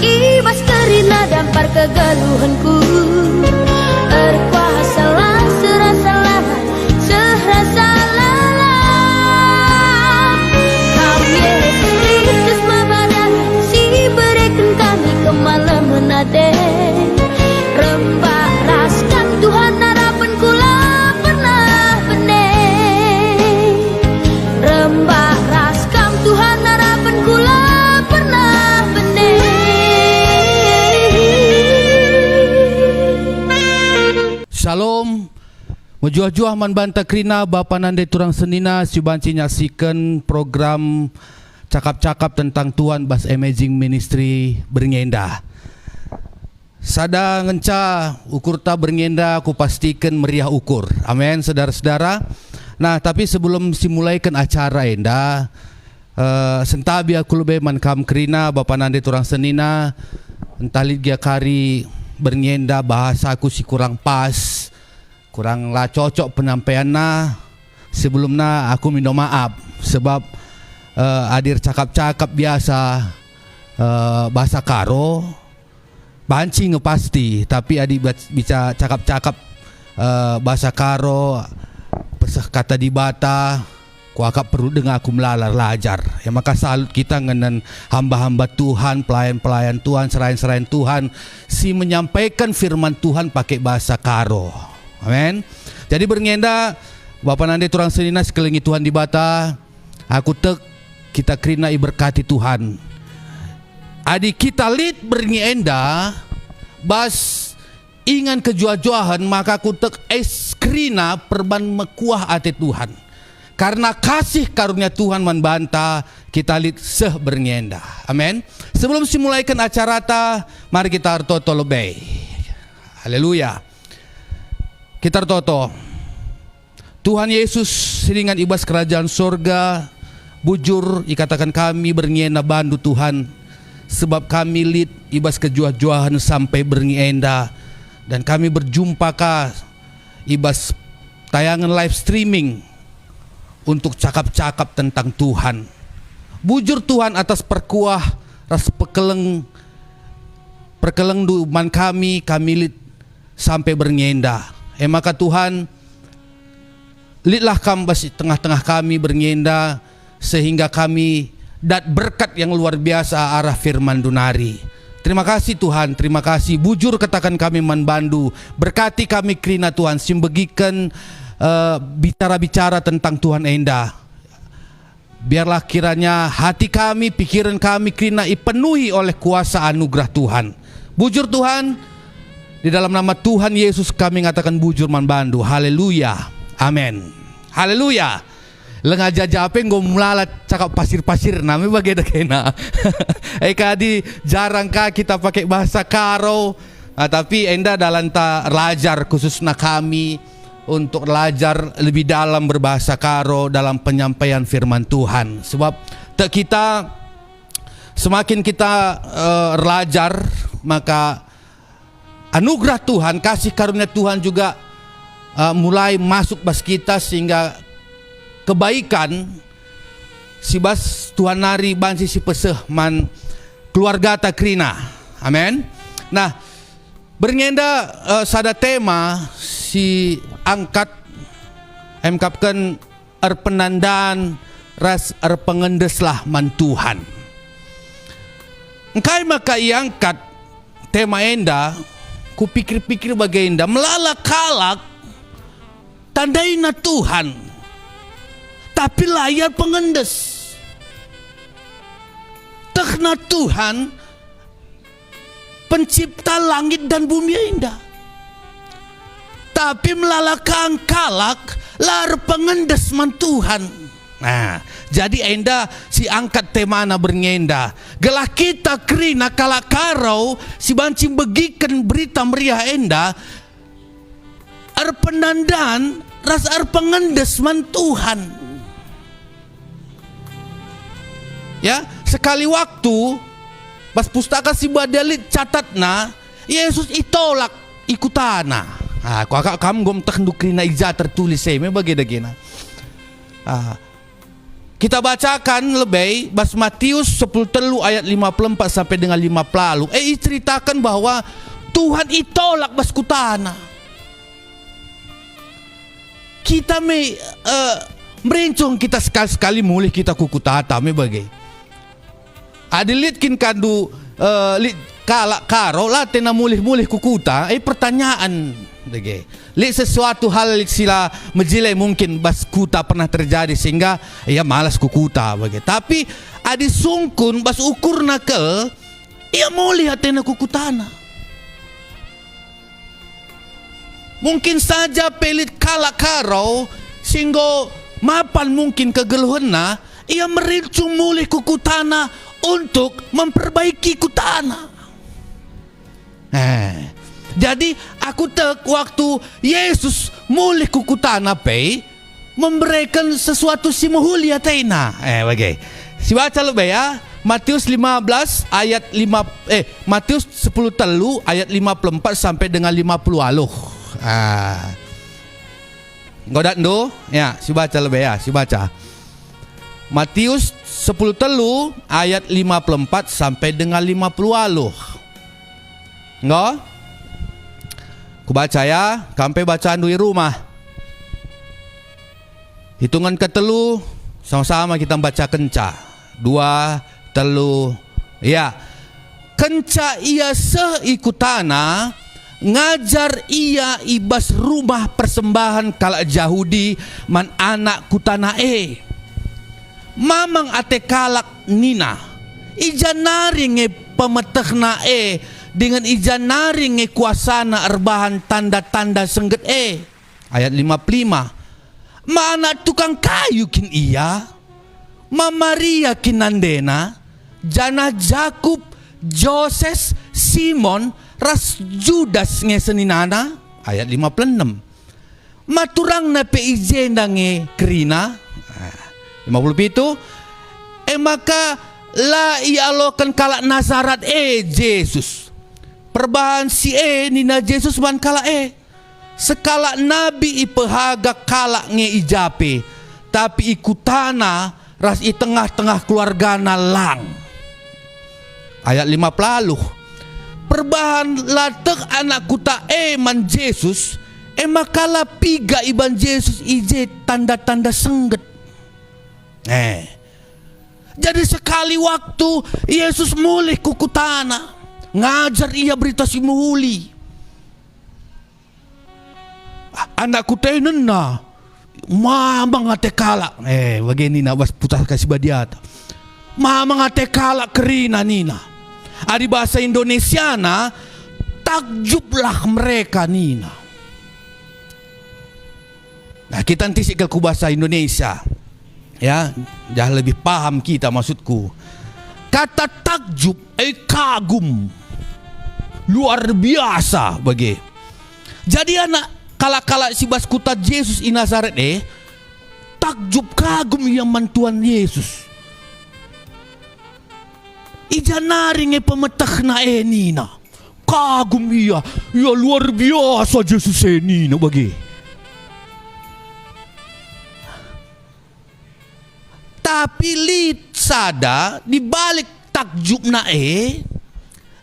ibas kerina dampar kegaluhanku. Erkuasalah serasalah sehrasalah. Kau Yesus Kristus mabada si berikan kami kemalam menade. Rembak raskan Tuhan harapan kula pernah benih. Rembak raskan Tuhan harapan kula pernah benih. Shalom. Menjuah-juah man banta krina Bapa nande turang senina sibanci nyaksikan program cakap-cakap tentang Tuhan Bas Amazing Ministry berngenda. Sada ngenca ukur ta berngenda aku pastikan meriah ukur. Amin saudara-saudara. Nah, tapi sebelum simulaikan acara enda sentabi aku lebih man kam krina Bapa nande turang senina entalit gia kari berngenda bahasa aku si kurang pas. Kurang lah cocok penyampaiannya. Sebelumnya aku minta maaf sebab hadir cakap-cakap biasa bahasa karo banci ngepasti, tapi adik bisa cakap-cakap bahasa karo pesah kata di bata kuakap perlu dengar aku melalar lajar. Ya maka salut kita ngenen hamba-hamba Tuhan, pelayan-pelayan Tuhan, serain-serain Tuhan si menyampaikan firman Tuhan pakai bahasa karo. Amin. Jadi berngenda Bapa nande turang senina sekelingi Tuhan di bata. Aku tek kita krina iberkati Tuhan. Adi kita lid berngenda bas ingan kejua-juahan maka aku tek eskrina perban mekuah ate Tuhan. Karena kasih karunia Tuhan membanta kita lid seh berngenda. Amin. Sebelum simulaikan acara ta, mari kita artoto lebih. Haleluya. Kita toto Tuhan Yesus siringan ibas kerajaan sorga bujur ikatakan kami berngenda bandu Tuhan sebab kami lid ibas kejuah-juahan sampai berngenda dan kami berjumpa ka ibas tayangan live streaming untuk cakap-cakap tentang Tuhan. Bujur Tuhan atas perkuah ras perkeleng duman kami lid sampai berngenda. Maka Tuhan lidlah kambas tengah-tengah kami berngenda sehingga kami dat berkat yang luar biasa arah firman dunari. Terima kasih Tuhan, terima kasih. Bujur katakan kami manbandu, berkati kami krina Tuhan, simbegikan bicara-bicara tentang Tuhan enda. Biarlah kiranya hati kami, pikiran kami krina ipenuhi oleh kuasa anugerah Tuhan. Bujur Tuhan. Di dalam nama Tuhan Yesus kami ngatakan bujur manbandu. Haleluya. Amin. Haleluya. Lengah jajape ngom melalat cakap pasir-pasir nami bageda kena. Kadi jarang kah kita pakai bahasa karo. Tapi enda dalam ta lajar khususnya kami untuk belajar lebih dalam berbahasa karo dalam penyampaian firman Tuhan. Sebab kita semakin kita belajar maka anugerah Tuhan, kasih karunia Tuhan juga mulai masuk bas kita sehingga kebaikan si bas Tuhan nari bansi si peseh man keluarga ta krina. Amin. Nah, berngenda sada tema si angkat emkapkan penandaan ras pengendeslah man Tuhan. Engkai maka iangkat tema enda ku pikir-pikir bagenda melala kalak tandaina Tuhan tapi layar pengendes tekna Tuhan pencipta langit dan bumi indah tapi melalakan kalak lar pengendes man Tuhan. Nah, jadi enda si angkat temana berngenda. Gelah kita krina kalak karau si banci begikan berita meriah enda. Penandan ras pengendes man Tuhan. Ya, sekali waktu pas pustaka si badalit catatna Yesus itolak ikutana. Ah, kau kamu gom tak krina iza tertulis saya me bageda gena. Kita bacakan lebih bas Matius 10 ayat 54 sampai dengan 50. Ceritakan bahwa Tuhan itolak bas kutana. Kita merencong kita sekali-sekali mulih kita kukutata me bagai. Adilitkin kandu kalak karo lah tena mulih-mulih kukuta. Pertanyaan dege. Sesuatu hal sila mejile mungkin bas kuta pernah terjadi sehingga ya malas kukuta bagai. Tapi adi sungkun bas ukur nakel ia mulih atena kukutana. Mungkin saja pelit kalak karo sehingga mapan mungkin kegeluhena ia merincung mulih kukutana untuk memperbaiki kutana. Jadi aku waktu Yesus mulih kukutana memberikan sesuatu si muhuli atena. Bagai. Si baca lebih ya. Matius 15 ayat 5 Matius 10 ayat 54 sampai dengan 50 aluh. Godat do ya, si baca lebih ya, si baca. Matius 10 ayat 54 sampai dengan 50 aluh. Enggak? Ku baca ya, kampe bacaan di rumah. Hitungan ketelu sama-sama kita baca kenca. 2, 3. Ya. Kenca ia seikutana ngajar ia ibas rumah persembahan kalak Yahudi man anak kutana mamang ate kalak nina ijanari nge pemetehna dengan ijanari nge kuasana erbahan tanda-tanda sengget ayat 55 mana tukang kayu kin ia ma Maria kinandena jana Jakub Joses Simon ras Judas nge seninana ayat 56 maturang na peizenda nge kerina 57 maka la ialokan kalak Nazaret Jesus perbahan si nina Jesus man kalak sekala nabi ipehaga kalak nge ijape tapi ikutana ras i tengah-tengah keluargana lang ayat 50 perbahan latek anak kuta man Jesus makala piga iban Jesus ije tanda-tanda sengget jadi sekali waktu Yesus mulih kukutana ngajar ia berita si muhuli anak kuta nena mamang ate kalak begini na was putar kasih badiata mamang ate kalak kerina nina di bahasa Indonesiana takjublah mereka nina. Nah kita nanti sikal ku bahasa Indonesia ya, jangan lebih paham kita maksudku. Kata takjub kagum luar biasa bagi. Jadi anak kala-kala si bas kuta Yesus i Nazaret takjub kagum yang mantuan Yesus. Ijanari nge pemetahna nina kagum iya luar biasa Yesus nina bagi. Tapi lit sada dibalik takjub na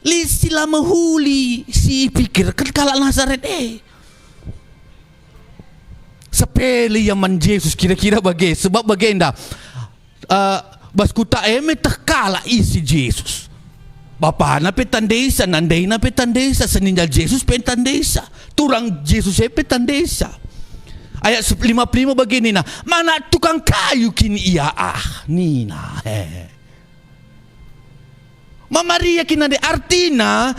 lit sila mahuli si pikir kan kalak Nazaret sepele yaman Yesus kira-kira bagi sebab bagenda bas kuta metakala isi Jesus. Bapa na petandesa, nanday na petandesa, seninjal Jesus petandesa, turang Jesus petandesa. Ayat 55 begini na, mana tukang kayu kini ia nina. Ma Maria kinande artina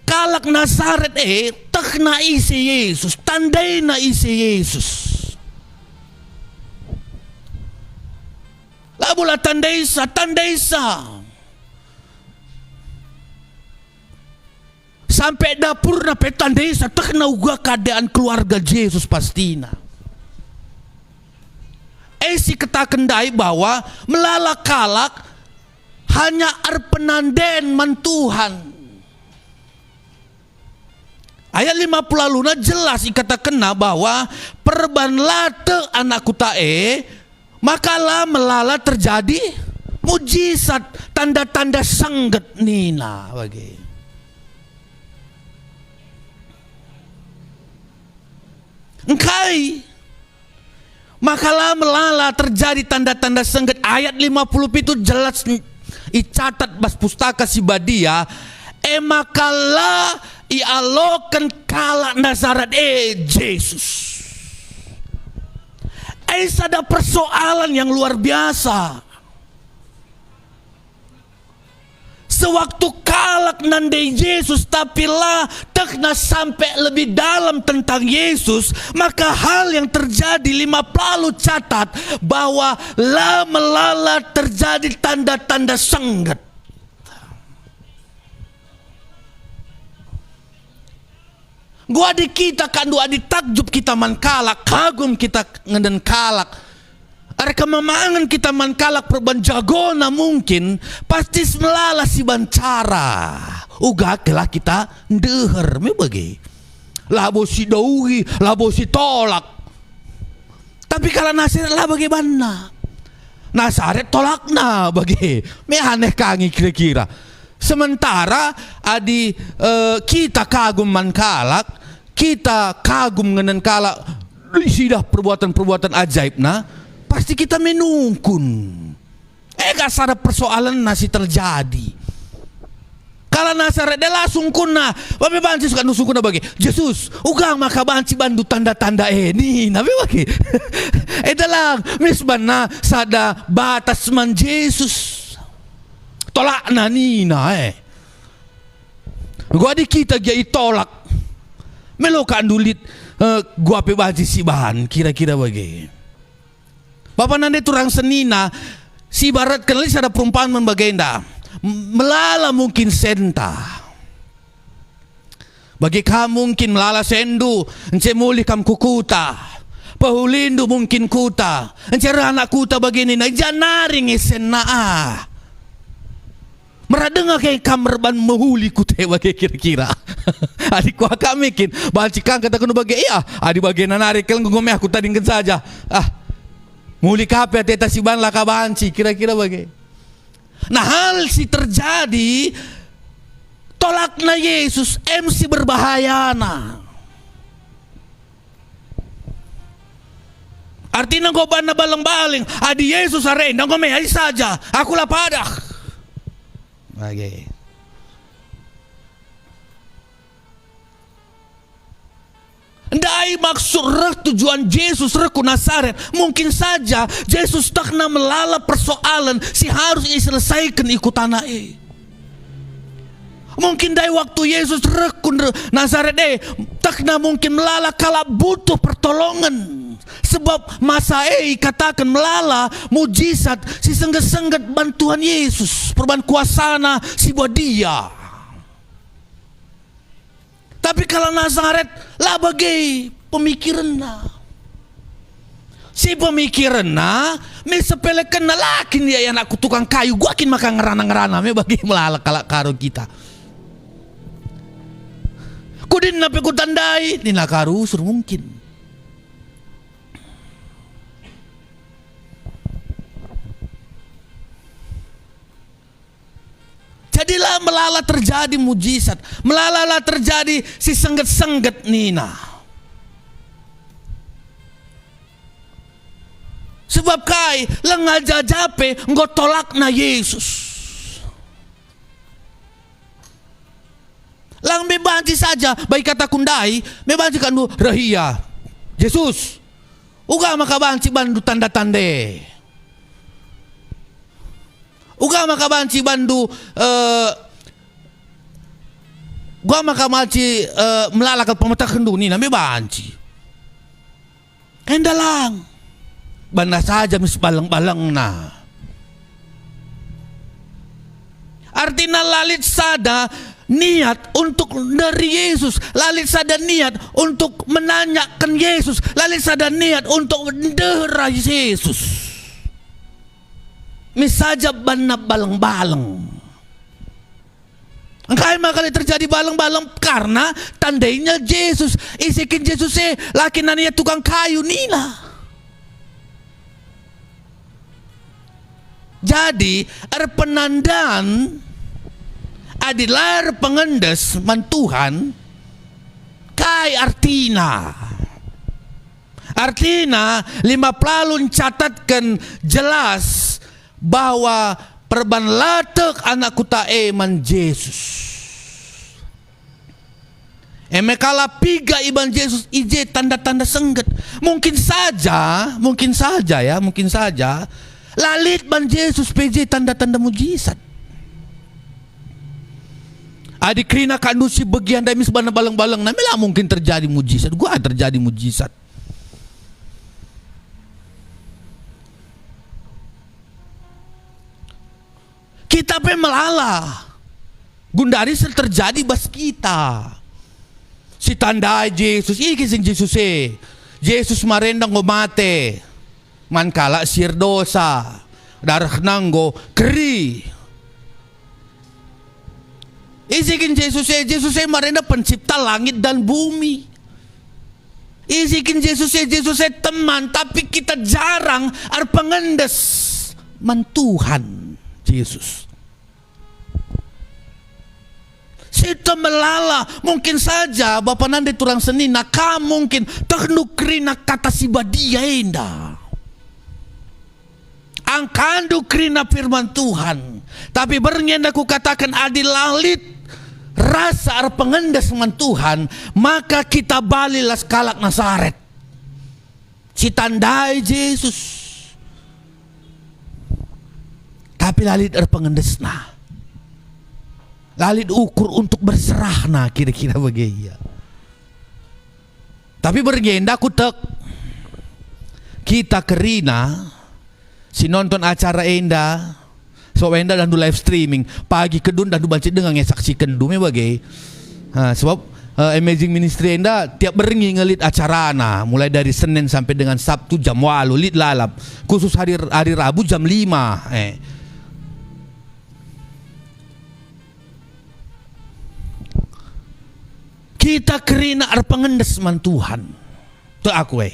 kalak Nazaret tak na isi Yesus, tandai na isi Yesus. Labula tandesa. Sampai dapur na petandesa tak na uga keadaan keluarga Yesus pastina. Si ketakendai bahwa melalakalak hanya arpenanden man Tuhan. Ayat 50 laluna jelas ikata kena bahwa perban late anak kuta Makalah melala terjadi mujizat, tanda-tanda sengget nina bagi. Engkai makalah melala terjadi tanda-tanda sengget. Ayat 50 itu jelas icatat bas pustaka si Badia. Makalah ialokan kala Nazaret Yesus. Ada persoalan yang luar biasa. Sewaktu kalak nandai Yesus, tapi lah tekna sampai lebih dalam tentang Yesus, maka hal yang terjadi 50 catat bahwa lah melala terjadi tanda-tanda sengget. Gua di kita kan dua di takjub kita man kalak, kagum kita ngeden kalak. Ada kemamangan kita man kalak perban jagona mungkin pasti melala si bancara. Uga kelah kita ndeher me bagi. Labo si dauhi, labo si tolak. Tapi kalau Nasaret lah bagaimana? Nasaret tolakna bagi. Me aneh kangi kira-kira. Sementara adi kita kagum man kalak, kita kagum ngenen kalak sidah perbuatan-perbuatan ajaib nah, pasti kita menungkun. Gak ada persoalan nasi terjadi. Kalau Nasaret dia langsung kuna, babe banci suka nusung kuna bagi Yesus, ugang maka banci bandu tanda-tanda ini, nabi bagi. Dalang misbana sada batas man Yesus. Tolak na nina gua di kita dia itolak melokan dulit gua pe baji si bahan kira-kira bagi Bapak nande turang senina si barat kenali ada perumpamaan bagenda melala mungkin senta bagi kamu mungkin melala sendu ence muli kam kukuta pahulindu mungkin kuta ence anak kuta begini na janaring esena meradeng kayak kamar ban mahuli ku teh bagi kira-kira. Adik ku akak mikin, balcikan kata kuno bagi iya, adik bagian narik kel ngomeh aku tadingkan saja. Muli kape teta si ban laka banci kira-kira bagi. Nah hal si terjadi tolakna Yesus MC berbahaya na. Artinya kau bana balang-baling, adi Yesus arenda ngomeh aja saja, aku lapadah. Okay. Ndai maksud tujuan Yesus reku Nasaret. Mungkin saja Yesus takna melala persoalan si harus diselesaikan ikutan mungkin dari waktu Yesus reku Nasaret takna mungkin melala kala butuh pertolongan. Sebab masa katakan melala mujizat si sengget-sengget bantuan Yesus perban kuasana si Badia. Tapi kalau Nasaret lah bagi pemikiran si pemikiran me sepelekan na lakin dia yang aku tukang kayu gua kin makan ngerana-ngerana me bagi melala kala karo kita. Kudin nape ku tandai nina karu sur mungkin. Jadilah melala terjadi mujizat, melala terjadi si sengget-sengget nina. Sebab kai lengaja jape ngotolak na Yesus. Lang bebanci saja, baik kata kundai, bebanci kan rahia. Yesus, uga makabanci bandu tanda-tande. Uga makabanci bandu gua makabanci melalak pemerintah kendu ni namanya banci. Kendalang banda saja mis balang-balang na. Artinya lalit sada niat untuk dari Yesus, lalit sada niat untuk menanyakan Yesus, lalit sada niat untuk mendera Yesus. Misaja bana balang-balang. Kaya makanya terjadi balang-balang karena tandainya Yesus. Isikin Yesus laki nania tukang kayu nila. Jadi penandan adilar pengendes man Tuhan kai artina. Artinya 50 catatkan jelas bahwa perban latek anak kuta man Yesus. Emekala piga iban Yesus ije tanda-tanda sengget. Mungkin saja lalit ban Yesus PJ tanda-tanda mujizat. Adik krina kandusi bagian dami sebana balang-balang namela mungkin terjadi mujizat. Gua terjadi mujizat. Kita pe melala. Gundari terjadi bas kita. Si tandai Yesus, iki sing Yesus Yesus marendang go mate. Mankala sir dosa. Darah nanggo keri. Isikin Yesus marenda pencipta langit dan bumi. Isikin Yesus teman, tapi kita jarang pengendes man Tuhan Yesus. Sita melala, mungkin saja Bapak nande turang senina, kamu mungkin teknukrina kata si badia indah. Angkandu krina firman Tuhan. Tapi berngenda ku katakan adil lalit rasa pengendes man Tuhan, maka kita balilah kalak Nasaret. Si tandai Yesus. Tapi lalit pengendesna. Lalit ukur untuk berserah nah kira-kira begitu. Tapi bergenda kutek kita kerina si nonton acara enda so enda dan live streaming pagi kedun dan baca dengan saksikan dume bagai sebab Amazing Ministry enda tiap berengi ngelit acara na mulai dari Senin sampai dengan Sabtu jam 8 lit lalap khusus hari Rabu jam 5 kita kerina pengendes man Tuhan. Itu aku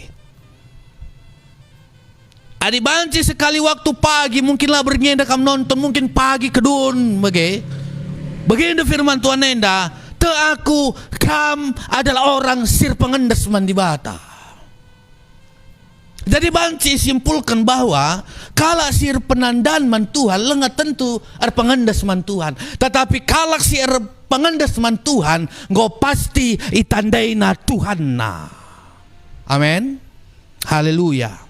Adi banci sekali waktu pagi mungkinlah bernyenda kam nonton mungkin pagi kedun begini firman Tuhan enda te aku kam adalah orang sir pengendes man di bata. Jadi banci simpulkan bahwa kalau sir penandan man Tuhan lengat tentu pengendes man Tuhan. Tetapi kalau sir pengendes man Tuhan go pasti itandai na Tuhan na. Amin. Haleluya.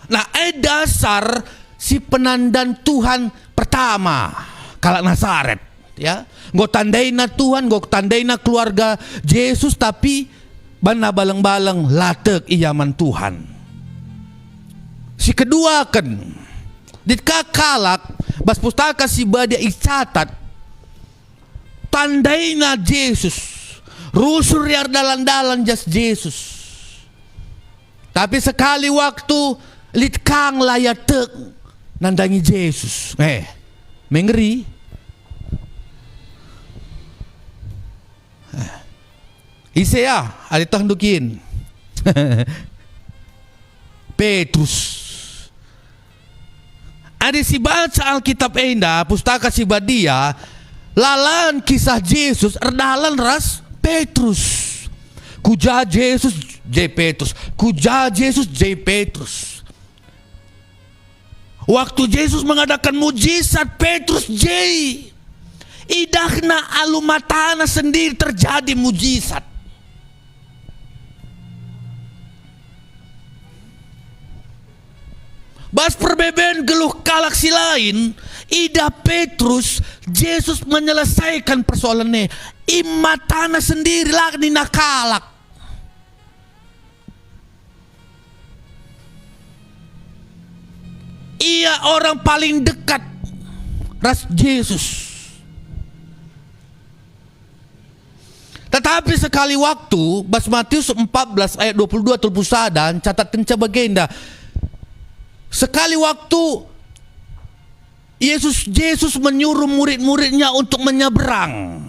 Nah, dasar si penandan Tuhan pertama kalak Nasaret ya. Go tandai na Tuhan, go tandai na keluarga Yesus tapi bana balang-balang latek iyaman Tuhan. Si kedua kan ditkakalak bas pustaka si badia icatat tandai na Yesus rusur yar dalan-dalan jas Yesus. Tapi sekali waktu litkang layatek nandangi Yesus. Mengeri. Isaya alitang dukin. Petrus. Ada si baca Alkitab enda pustaka si badia lalan kisah Yesus erdalan ras Petrus. Kuja Yesus J Petrus. Kuja Yesus J Petrus. Waktu Yesus mengadakan mujizat Petrus J. Idahna alumatana sendiri terjadi mujizat. Bas perbeben geluh kalak si lain, ida Petrus, Yesus menyelesaikan persoalannya. Imatana sendiri lah di nakalak. Ia orang paling dekat ras Yesus. Tetapi sekali waktu, bas Matius 14 ayat 22 terpusadan, catat kenca bagenda. Sekali waktu Yesus menyuruh murid-muridnya untuk menyeberang.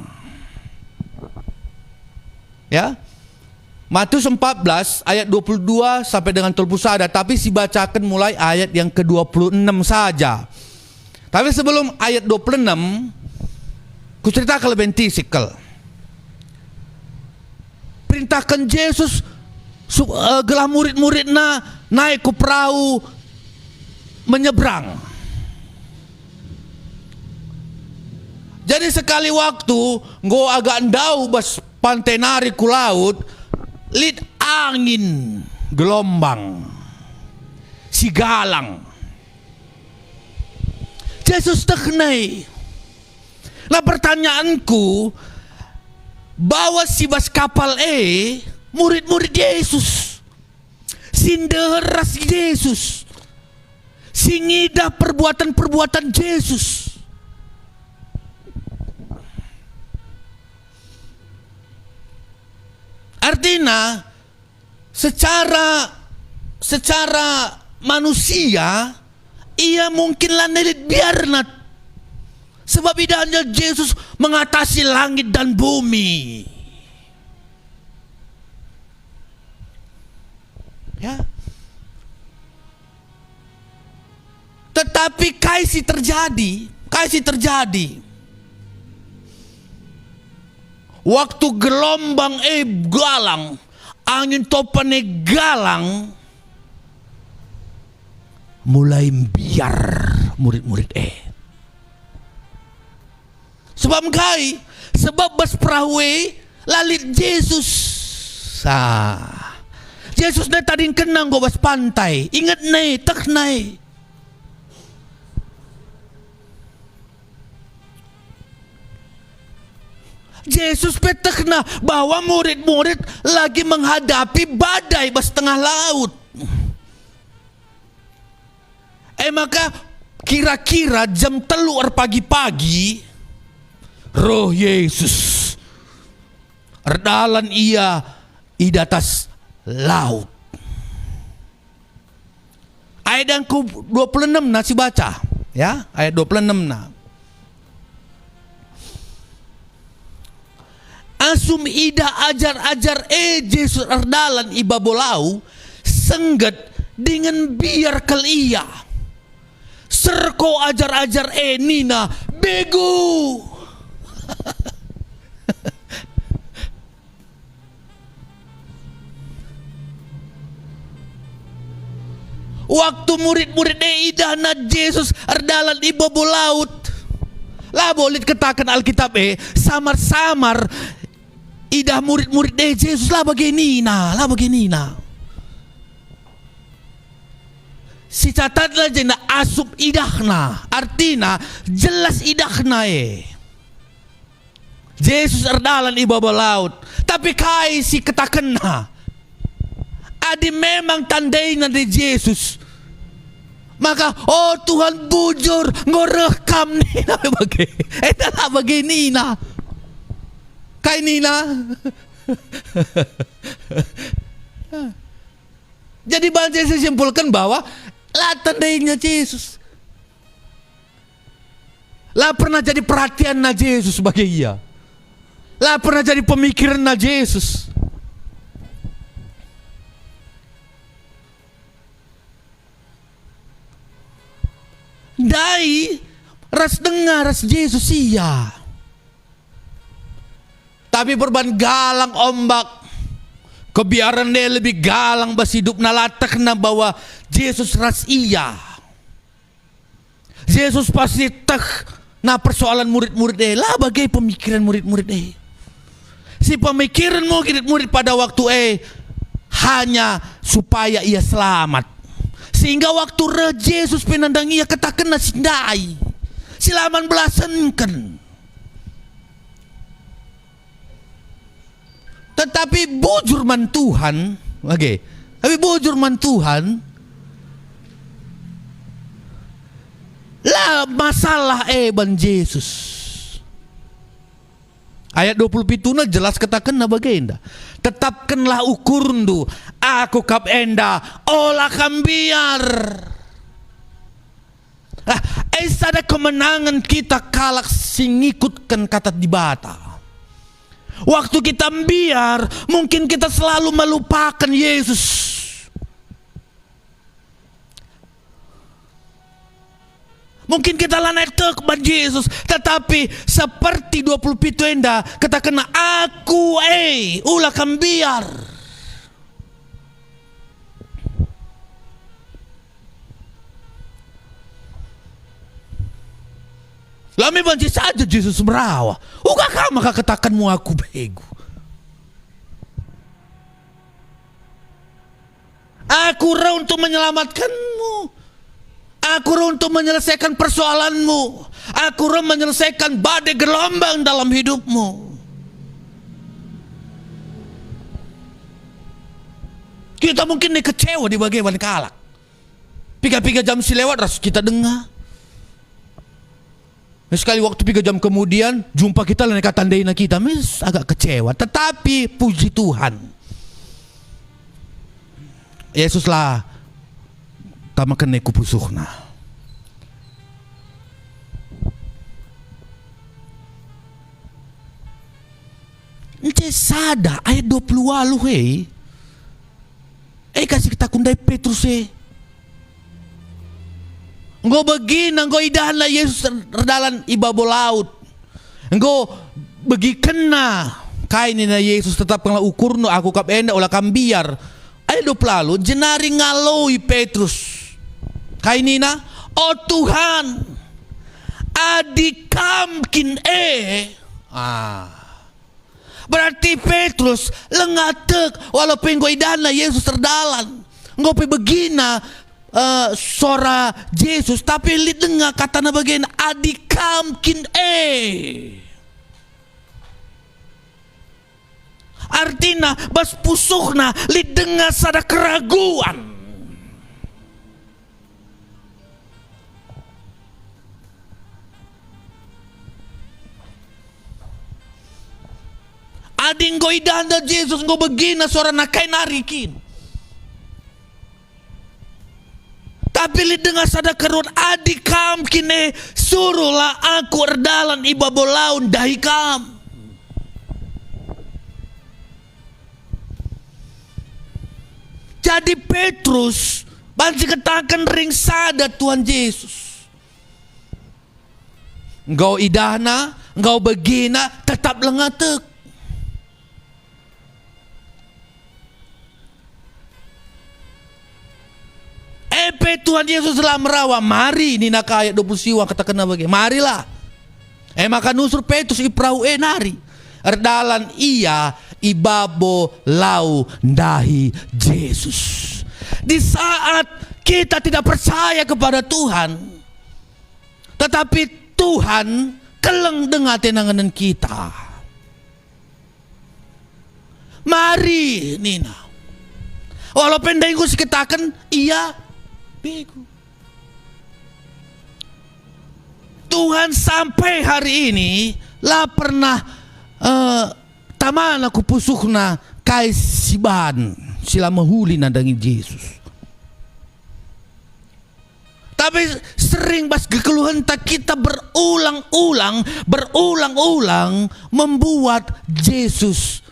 Ya. Matius 14 ayat 22 sampai dengan terpusada, tapi si bacakan mulai ayat yang ke-26 saja. Tapi sebelum ayat 26, ku ceritakan lebih tisikal. Perintahkan Yesus gelah murid-muridna naik ke perahu menyeberang. Jadi sekali waktu go agak endau bas pantai nari ku laut, lit angin gelombang si galang. Yesus teknai. Nah pertanyaanku, bawa si bas kapal murid-murid Yesus, sinderas Yesus, singida perbuatan-perbuatan Yesus. Artinya secara manusia ia mungkinlah nelit biarna, sebab idahnya Yesus mengatasi langit dan bumi. Ya. Tetapi kaisi terjadi. Waktu gelombang galang, angin topane galang, mulai biar murid-murid sebab bas perahu lalit Yesus. Yesus na tading kenang go bas pantai, ingat nai tak nai. Yesus petek na bahwa murid-murid lagi menghadapi badai bas tengah laut. Maka kira-kira jam 3 pagi-pagi, roh Yesus erdalan ia di atas laut. Ayat yang ke-26 nasi baca, ya, ayat 26 na. Asum ida ajar-ajar Yesus erdalan iba bolau sengget dengan biar kelia. Serko ajar-ajar nina begu. Waktu murid-murid idahna Yesus erdalan di bawah laut, lah boleh katakan Alkitab samar-samar idah murid-murid Yesus lah baginina. Si catatlah jena asup idahna, artinya jelas idahna Yesus erdalan di bawah laut, tapi kai si ketakenna adi memang tandainya di Yesus. Maka Tuhan bujur ngorekam nih bagi baginina. Kai nina. Jadi bangsa saya simpulkan bahwa lah tandainya Yesus. Lah pernah jadi perhatian na Yesus bagi ia. Lah pernah jadi pemikiran na Yesus. Dai ras dengar ras Yesus iya. Tapi berban galang ombak, kebiaran dia lebih galang bas hidup nalatak na bahwa Yesus ras iya. Yesus pasti tak na persoalan murid-murid lah bagai pemikiran murid-murid si pemikiran murid-murid pada waktu hanya supaya ia selamat. Sehingga waktu Yesus penandang ia katakan nasindai silaman belasankan. Tetapi bujur man Tuhan, tapi bujur man Tuhan, lah masalah ban Yesus. Ayat 27 na jelas katakan na bagenda. Tetapkanlah ukurndu, aku kap enda, olah kambiar. Ada kemenangan kita kalak singikutkan kata di bata. Waktu kita biar, mungkin kita selalu melupakan Yesus. Mungkin kita lanai tek ban Yesus, tetapi seperti 27 enda katakan aku ulah kambiar. Lami banci saja Yesus merawa. Uga kama katakanmu aku bego. Aku rela untuk menyelamatkanmu. Aku rela untuk menyelesaikan persoalanmu. Aku rela menyelesaikan badai gelombang dalam hidupmu. Kita mungkin nih kecewa di bagian kalak. 3 jam lewat ras kita dengar. Sekali waktu 3 jam kemudian jumpa kita lain kata tandaina kita, agak kecewa. Tetapi puji Tuhan, Yesuslah tamakan neku pusuhna. Ente sada ayat 20 walu kasih kita kundai Petrus Engkau begina, engkau idahlah Yesus redalan ibabo laut. Engkau begi kena kainina Yesus tetap kena ukurno aku kap enda ulah kambiar. Ayo lalu jenari ngaloi Petrus. Kainina, oh Tuhan, adikamkin berarti Petrus lengatek walaupun engkau idahlah Yesus redalan. Engkau begina sora Yesus tapi li dengar kata na bagian adikamkin artinya bas pusuhna li dengar sada keraguan. Ading go idanda Yesus go begina sora nakai narikin. Tapi li dengar sada kerun adikam kine suruhlah aku erdalan ibabo laun dahikam. Jadi Petrus banci katakan ring sada Tuhan Yesus. Engkau idahna, engkau begina tetap lengatek. Tuhan Yesus telah merawa, mari ni nak ayat 20 siwa katakan bagi, marilah. Maka nusur Petrus iprau nari. Erdalan ia ibabo lau dahi Yesus. Di saat kita tidak percaya kepada Tuhan, tetapi Tuhan keleng dengan tenangan kita. Mari Nina. Walaupun daingku sekitakan iya bego. Tuhan sampai hari ini lah pernah taman aku pusuhna kai siban sila mahuli nandangin Yesus. Tapi sering bas kekeluhan kita berulang-ulang membuat Yesus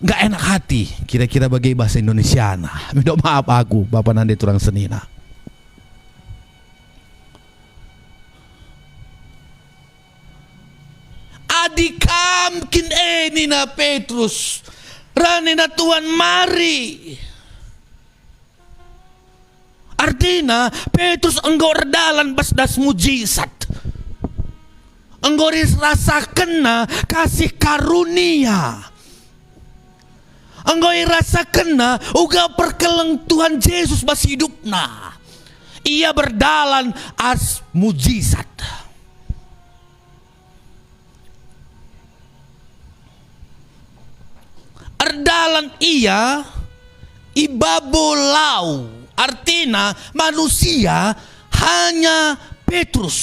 nggak enak hati. Kira-kira bagi bahasa Indonesiana. Minta maaf aku, Bapak Nande Turang Senina. Adikamkin nina Petrus. Ranina Tuhan mari. Artinya Petrus engkau redalan basdas mujizat. Engkau rasakan kasih karunia. Engkau rasakan uga perkeleng Tuhan Yesus bas hidupna. Ia berdalan as mujizat. Erdalan ia ibabo lau. Artinya manusia hanya Petrus.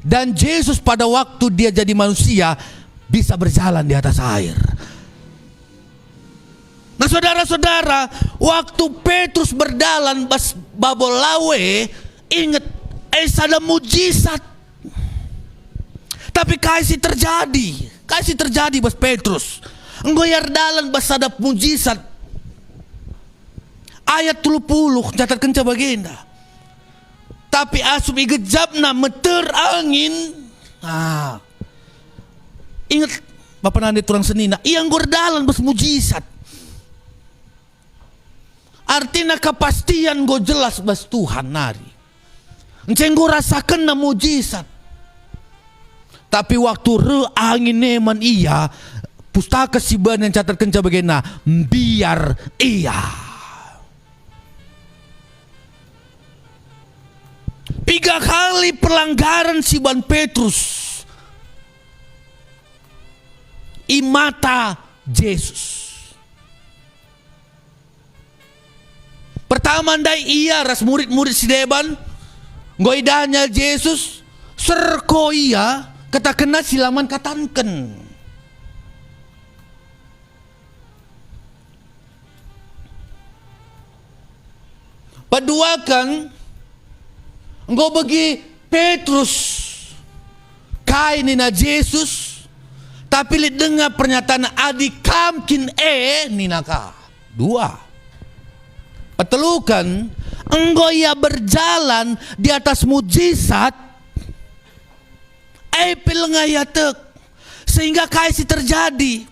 Dan Yesus pada waktu dia jadi manusia bisa berjalan di atas air. Nah saudara-saudara, waktu Petrus berjalan bas babol lawe, ingat ada mujizat. Tapi kasih terjadi bas Petrus. Engkau yardalan bas ada mujizat. ayat 30 catat kenca bagenda. Tapi asum igejabna meter angin. Ingat Bapak nande turang senina, yang gordalan bes mujizat. Artinya kepastian go jelas bes Tuhan nari. Enceng go rasakan na mujizat. Tapi waktu angin neman iya, pustaka siban yang catat kenca bagena, biar iya. Tiga kali pelanggaran siban Petrus imata Yesus. Pertama ndai iya ras murid-murid si deban goidanya Yesus serko iya kata kena silaman katanken. Paduakan engkau bagi Petrus kainina Yesus, tapi lihat dengar pernyataan adik kamkin ninaka. Dua. Petelukan engkau ia berjalan di atas mujizat pilngayatek sehingga kaisi terjadi.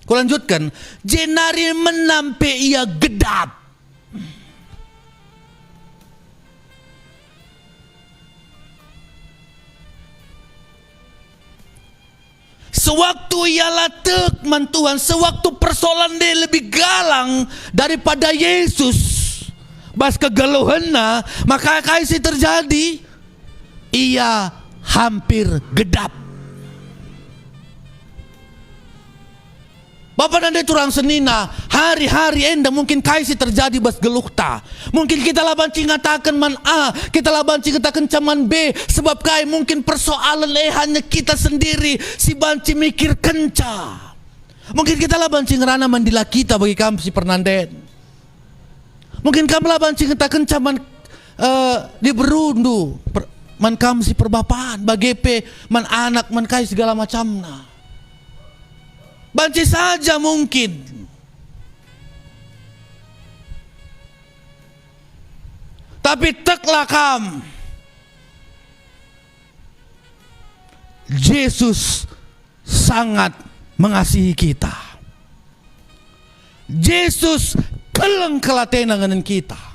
Ku lanjutkan, jenari menampe ia gedap. Sewaktu ia latek man Tuhan, sewaktu persoalan dia lebih galang daripada Yesus, bas kegeluhannya, maka kaisi terjadi, ia hampir gedap. Bapak dan turang senina, hari-hari enda mungkin kaisi terjadi bas geluhta. Mungkin kita labanci ngatakan man A, kita labanci ngatakan caman B, sebab kai mungkin persoalan hanya kita sendiri si banci mikir kenca. Mungkin kita labanci ngerana mandila kita bagi kamu si pernanden. Mungkin kamu labanci ngatakan caman di berundu, man kamu si perbapaan, bagepe, man anak, man kai segala macamna. Banci saja mungkin. Tapi teklah kam. Yesus sangat mengasihi kita. Yesus keleng kelatenan dengan kita.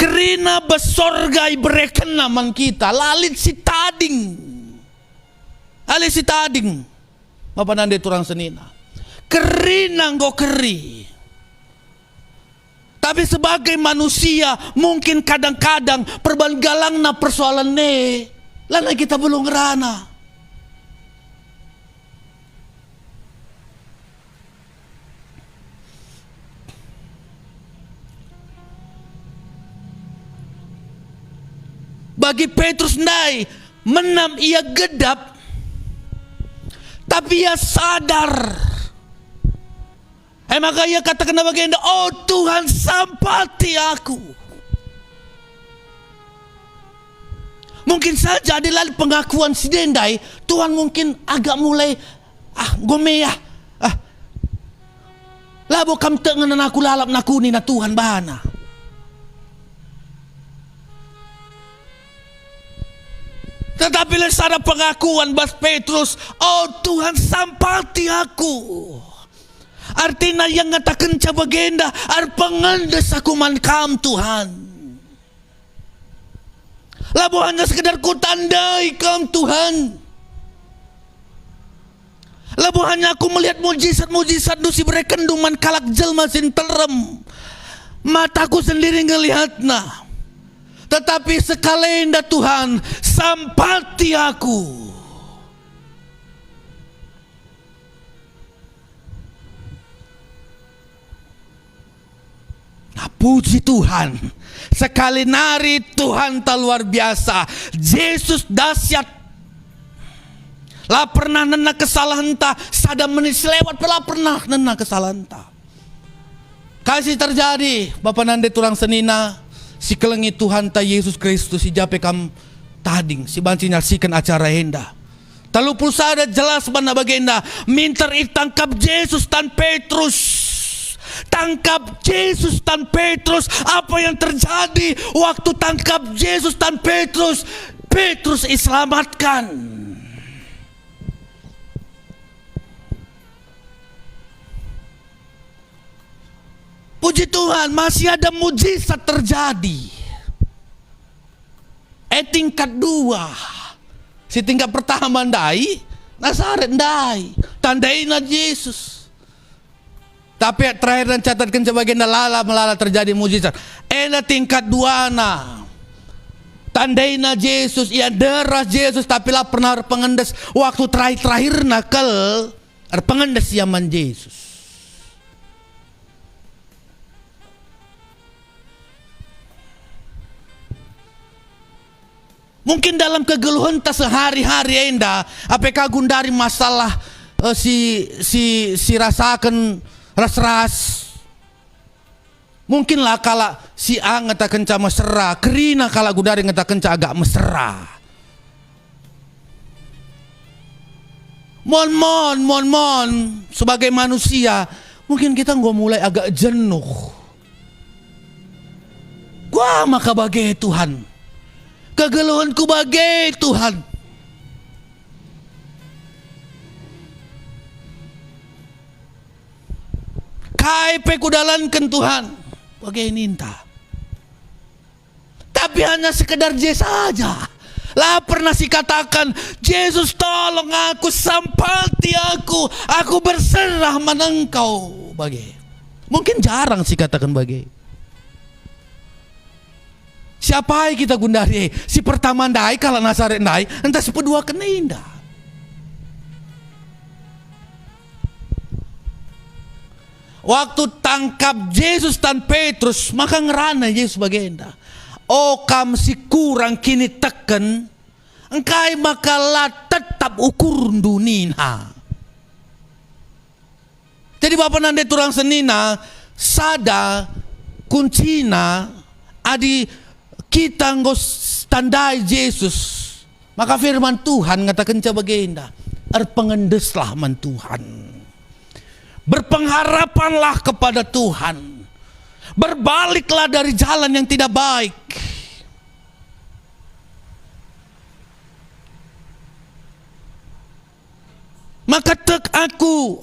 Kerina besorgai bereken naman kita lalit si tading. Alit si tading. Bapak nande turang senina. Kerina nggo keri. Tapi sebagai manusia mungkin kadang-kadang perbanggalang na persoalan ne. Lana kita belum ngerana. Bagi Petrus ndai menam ia gedap, tapi ia sadar. Maka ia katakan baginda, oh Tuhan sampati aku. Mungkin saja adalah pengakuan si dendai, Tuhan mungkin agak mulai gomeyah. Labo kam tengenan aku lalap nakuni na Tuhan bahana. Tetapi lesada pengakuan bas Petrus, oh Tuhan sampati aku. Artinya yang ngatakan cabagenda, ar pengendes aku mankam Tuhan. Labo hanya sekedar ku tandai kam Tuhan. Labo hanya aku melihat mujizat-mujizat dusi berekenduman kalak jelma sin terem. Mataku sendiri ngelihatna. Tetapi sekalenda Tuhan sampati aku. Nah, puji Tuhan. Sekali nari Tuhan tak luar biasa. Yesus dahsyat. Lah pernah nena kesalahan ta, sada menit selewat pernah nena kesalahan ta. Kasih terjadi, Bapak nande turang senina. Si kelengi Tuhan ta Yesus Kristus si jape kam tading si banci nyaksikan acara hendah Talupul sada jelas mana bagenda. Minta itangkap Yesus dan Petrus. Tangkap Yesus dan Petrus. Apa yang terjadi waktu tangkap Yesus dan Petrus? Petrus diselamatkan. Puji Tuhan, masih ada mujizat terjadi. Tingkat 2. Si tingkat pertama ndai, Nazaret ndai, tandaina Yesus. Tapi terakhir dan catatkan sebagai melala terjadi mujizat. Tingkat 2 na. Tandaina Yesus, ia deras Yesus, tapi lah pernah pengendes waktu terakhir nakal, pengendes yaman Yesus. Mungkin dalam kegeluhan tak sehari-hari enda, apakah gundari masalah si rasakan ras-ras. Mungkinlah kala si A ngata kenca mesra, kerina kala gundari ngata kenca agak mesra. Mon sebagai manusia, mungkin kita nggak mulai agak jenuh. Gua maka bagai Tuhan. Kegeluhanku bagai Tuhan. Kaipe kudalankan Tuhan bagai ninta. Tapi hanya sekedar je saja. Lah pernah si katakan, Yesus tolong aku, sampati aku berserah menengkau bagai. Mungkin jarang si katakan bagai. Siapa kita gundari? Si pertama ndai kalau Nazaret ndai, entah si kedua kena indah. Waktu tangkap Yesus dan Petrus, maka ngerana Yesus bagenda. Oh kam si kurang kini teken, engkai makalah tetap ukur dunia. Jadi bapak nande turang senina, sada kuncina, adi kita ngos tandai Yesus, maka firman Tuhan ngatakan bagenda, pengendeslah man Tuhan, berpengharapanlah kepada Tuhan, berbaliklah dari jalan yang tidak baik. Maka tek aku,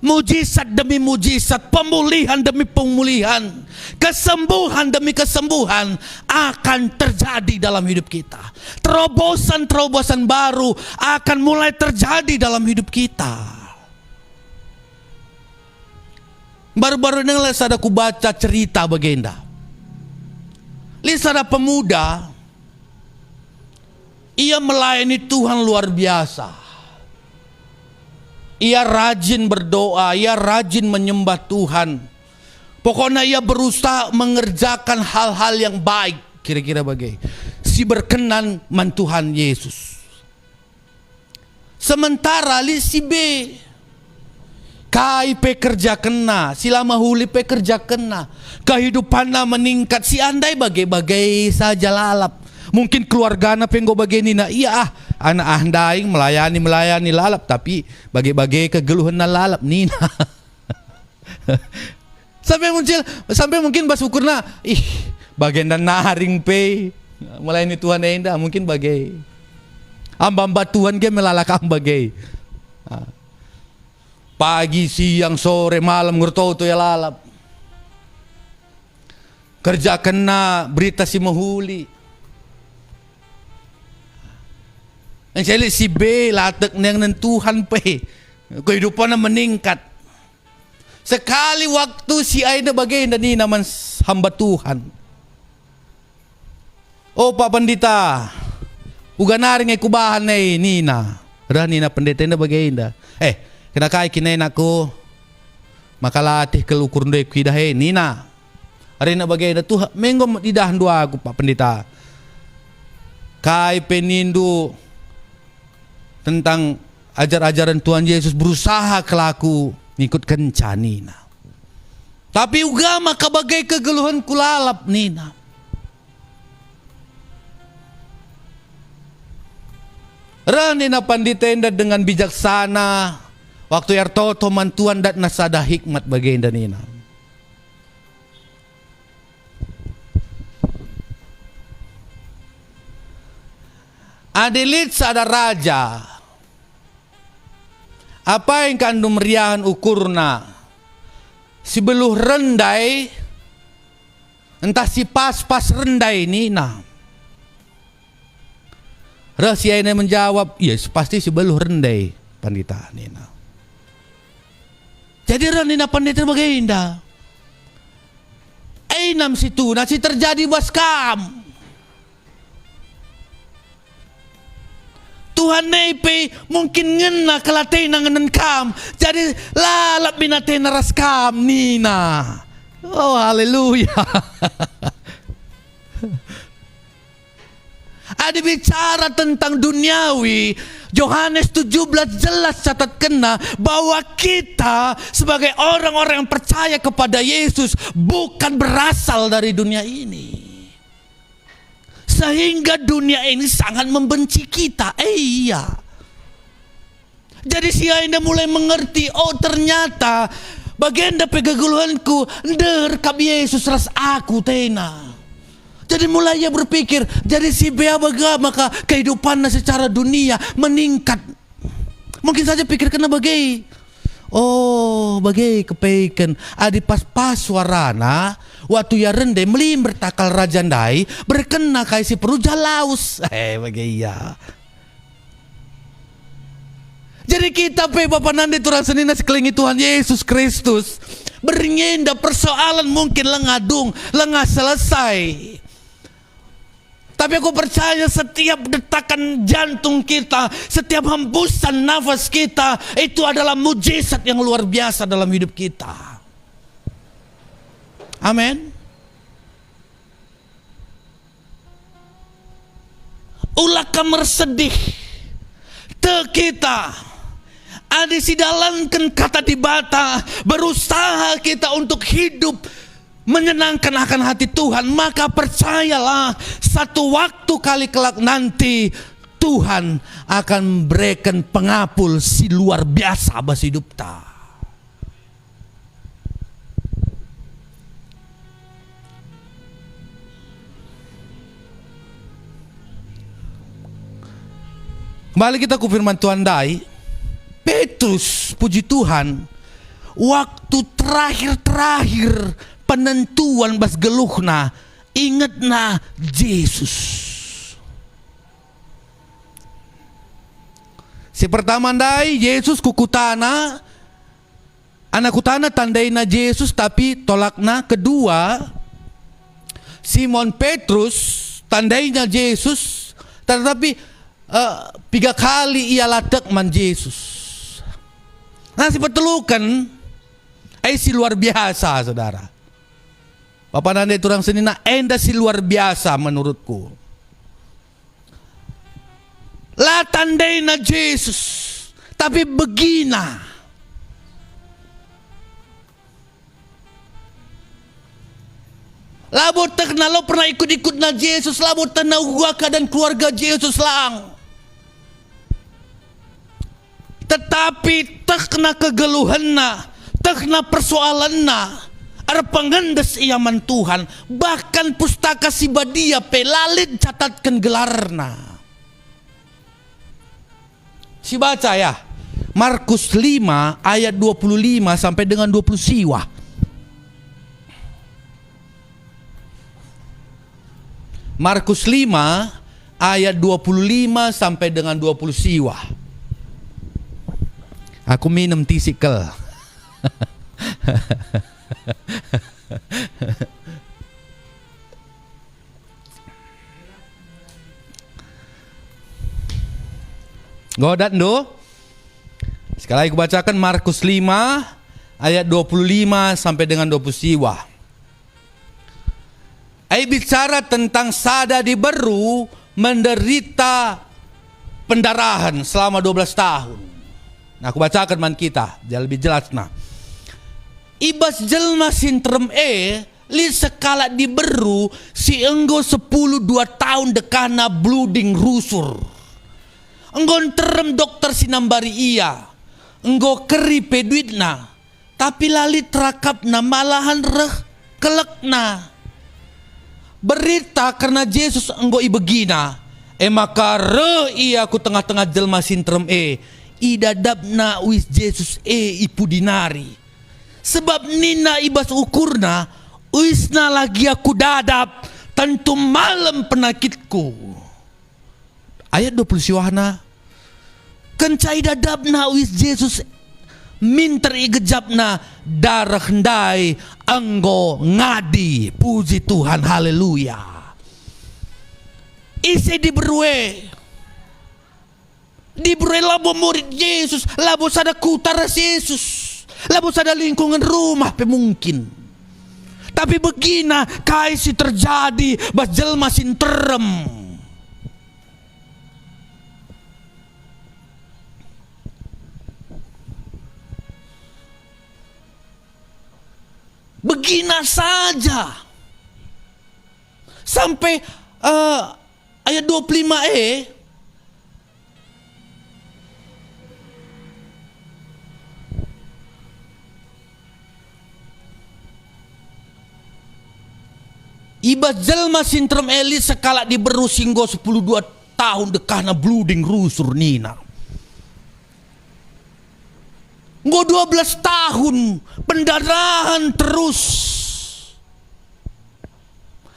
mujizat demi mujizat, pemulihan demi pemulihan, kesembuhan demi kesembuhan akan terjadi dalam hidup kita. Terobosan-terobosan baru akan mulai terjadi dalam hidup kita. Baru-baru ini ada aku baca cerita bagenda. Lihat ada pemuda, ia melayani Tuhan luar biasa. Ia rajin berdoa, ia rajin menyembah Tuhan. Pokoknya ia berusaha mengerjakan hal-hal yang baik. Kira-kira bagai si berkenan man Tuhan Yesus. Sementara li si B kai pekerja kena, sila mahuli pekerja kena, kehidupannya meningkat. Si andai bagai-bagai saja lalap. Mungkin keluarganya penggo bagini na iya anak andai melayani lalap, tapi bagai-bagai kegeluhan na lalap nina. sampai mungkin basukurna bagian dan naring pe melayani Tuhan enda mungkin bagai amba Tuhan ge melalakam bagai pagi siang sore malam ngerto tu ya lalap kerja kena berita si mahuli. Yang saya lihat si B latek dengan Tuhan pe kehidupannya meningkat. Sekali waktu si Aida bagian dan ini nama hamba Tuhan. Oh Pak Pendeta, uganaring kubahan nina. Dah nina pendeta ina bagian. Kena kai kinain aku makalatih kelukur ndek kidah nina. Hari na bagian Tuhan menggo didah dua aku Pak Pendeta. Kai penindu tentang ajar-ajaran Tuhan Yesus berusaha kelaku ngikut kencan nina. Tapi ugama kabagai kegeluhan kulalap nina. Rani na panditenda dengan bijaksana. Waktu yartoto mantuan dat nasada hikmat bagenda nina. Adilit sa ada raja. Apa yang kandung meriahan ukurna? Si beluh rendai, entah si pas rendai ni nah. Rahasia ini menjawab, yes pasti si beluh rendai pandita ni nah. Jadi ranina pandita bagenda. Ainam situ nasi terjadi baskam. Tuhan neipe mungkin ngena kelatay na ngenen kam. Jadi lalap binatay na raskam nina. Oh haleluya. Ada bicara tentang duniawi. Yohanes 17 jelas catat kena bahwa kita sebagai orang-orang yang percaya kepada Yesus bukan berasal dari dunia ini. Sehingga dunia ini sangat membenci kita. Iya. Jadi si Aina mulai mengerti, oh ternyata bagenda pegaguluhanku nder kab Yesus ras aku tena. Jadi mulai ia berpikir, jadi si bea baga maka kehidupannya secara dunia meningkat. Mungkin saja pikir kena bagai. Oh, bagai kepaikan adi pas suarana waktu ya rende melim bertakal rajandai berkena kai si peruja laus. Bagai ya. Jadi kita pe Bapak Nande turang senina sekelilingi Tuhan Yesus Kristus beringenda persoalan mungkin lengadung, lengah selesai. Tapi aku percaya setiap detakan jantung kita, setiap hembusan nafas kita, itu adalah mujizat yang luar biasa dalam hidup kita. Amin. Ulah kamar sedih. Te kita. Adi sidalankan kata dibata. Berusaha kita untuk hidup menyenangkan akan hati Tuhan, maka percayalah satu waktu kali kelak nanti Tuhan akan memberikan pengapul si luar biasa bagi hidup ta. Kembali kita ke firman Tuhan dai. Petrus, puji Tuhan, waktu terakhir penentuan bas geluhna, ingatna Yesus. Si pertama ndai Yesus kukutana, anak kutana tandaina Yesus tapi tolakna. Kedua, Simon Petrus tandainya Yesus tetapi 3 kali ia latak man Yesus. Nah si petelukan si luar biasa saudara. Bapak Nande turang senina enda si luar biasa menurutku. La tandaina Yesus, tapi begina. Labo tekna lo pernah ikut-ikut na Yesus, labo tena uaka dan keluarga Yesus lang. Tetapi tekna kegeluhanna, tekna persoalanna. Ada pengendes iaman Tuhan. Bahkan pustaka si badia pelalit catatkan gelarna. Si baca ya. Markus 5 ayat 25 sampai dengan 20 siwa. Markus 5 ayat 25 sampai dengan 20 siwa. Aku minum tisikel. Godat do. Sekali lagi aku bacakan Markus 5 ayat 25 sampai dengan 20 siwa. Bicara tentang sada diberu menderita pendarahan selama 12 tahun. Nah aku bacakan man kita, dia lebih jelas nah. Ibas jelma sintrom li sekala diberu si enggo 10 2 tahun dekana blooding rusur. Enggon terem dokter sinambari iya. Enggo keri peduitna. Tapi lali terakapna malahan reh kelekna. Berita karena Yesus enggo ibegina. Maka re iya ku tengah-tengah jelma sintrem idadapna wis Yesus ipu dinari. Sebab nina ibas ukurna wisna lagi aku dadap tentu malam penakitku. Ayat 20 Yohana. Kencai dadapna wis Yesus minter igejapna darah hendai anggo ngadi. Puji Tuhan, haleluya. Isi diberue labo murid Yesus, labo sada kutaras Yesus, labo sada lingkungan rumah pemungkin. Tapi begina kaisi terjadi bas jelma sinterem. Begina saja sampai ayat 25 iba jelma sintrom elit sekala diberu singgo 12 tahun dekahna blooding rusur nina. Ngo 12 tahun pendarahan terus.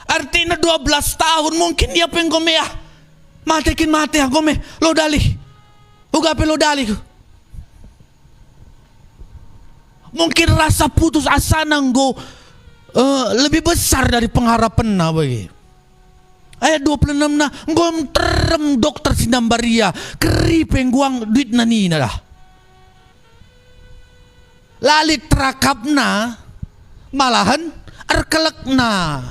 Artinya 12 tahun mungkin dia penggome ya. Matekin mate ya gome lo dali. Ugape lo dali. Mungkin rasa putus asa nanggo lebih besar dari pengharapan na bagi. Ayat 26 na ngom terem dokter sinambaria keri pengguang duit nanina dah. Lali terakapna malahan arkelekna.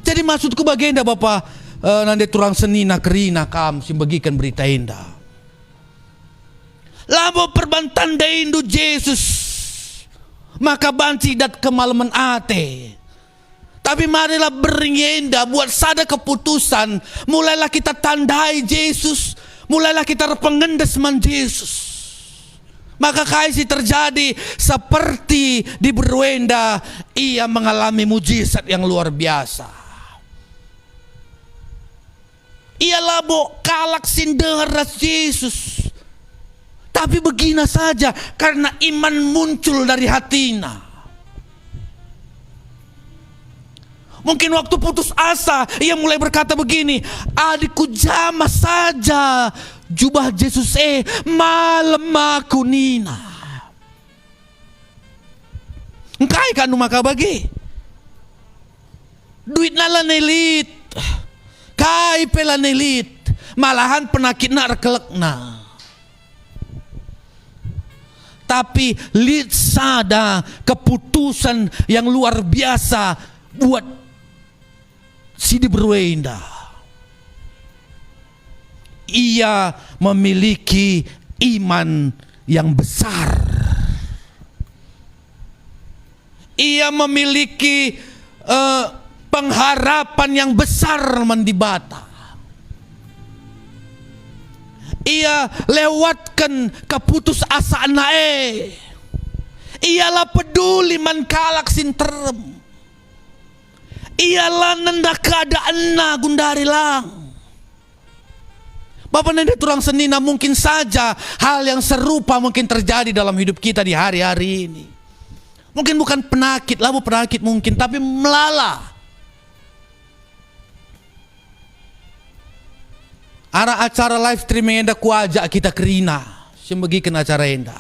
Jadi maksudku baginda Bapak nande turang senina kerina kam simbagikan berita indah. Labo perbantan da indu Yesus maka banci dat kemalaman ate. Tapi marilah beringinda buat sada keputusan. Mulailah kita tandai Yesus. Mulailah kita pengendes man Yesus. Maka kaisi terjadi seperti di Berwenda. Ia mengalami mujizat yang luar biasa. Ia labo kalak sindengar Yesus. Tapi begina saja karena iman muncul dari hatinya. Mungkin waktu putus asa ia mulai berkata begini, adikku jamah saja jubah Yesus malam aku nina. Engkai kan maka bagi duit nala nelit kai pela nelit malahan penakit nak rekelekna. Tapi lihat sada keputusan yang luar biasa buat Sidi Berwenda. Ia memiliki iman yang besar. Ia memiliki pengharapan yang besar mendibata. Ia lewatkan keputusasaan nae. Ialah peduli man kalak sinterem. Ialah nenda keadaan na gundari lang. Bapak nenda turang senina mungkin saja hal yang serupa mungkin terjadi dalam hidup kita di hari-hari ini. Mungkin bukan penakit, labu penakit mungkin, tapi melala. Ara acara live streaming enda kuajak kita kerina, sembagikan acara enda.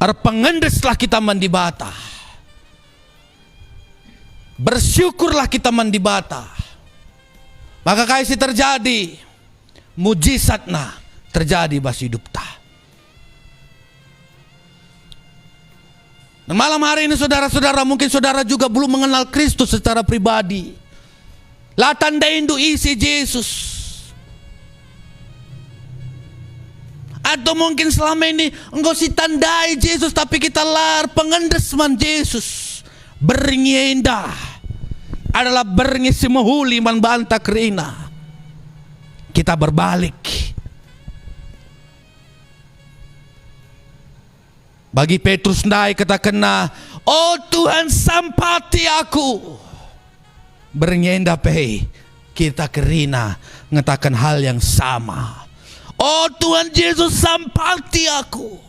Ara pengendeslah kita mandibata. Bersyukurlah kita mandibata. Maka kaisi terjadi mujizatna terjadi bas hidup ta. Dan malam hari ini saudara-saudara mungkin saudara juga belum mengenal Kristus secara pribadi. La tanda indu isi Yesus. Atau mungkin selama ini engkau si tandai Yesus tapi kita lar pengendes man Yesus. Beringi indah. adalah berngisi mahuli manbanta kerina. Kita berbalik. Bagi Petrus ndai katakan na, oh Tuhan sampati aku. Bernyenda pei. Kita kerina ngatakan hal yang sama. Oh Tuhan Yesus sampati aku.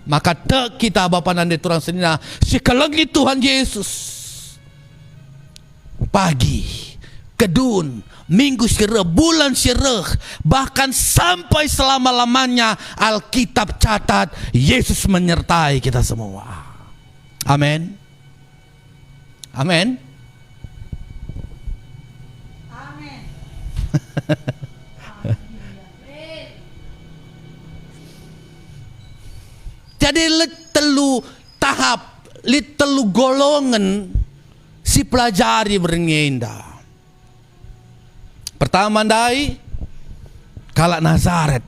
Maka te kita Bapa nande turang senina sikalengi Tuhan Yesus. Pagi, kedun, minggu sireh, bulan sireh, bahkan sampai selama-lamanya Alkitab catat Yesus menyertai kita semua. Amin. Amin. Jadi telu tahap, telu golongan si pelajari berngenda. Pertama ndai kalak Nazaret.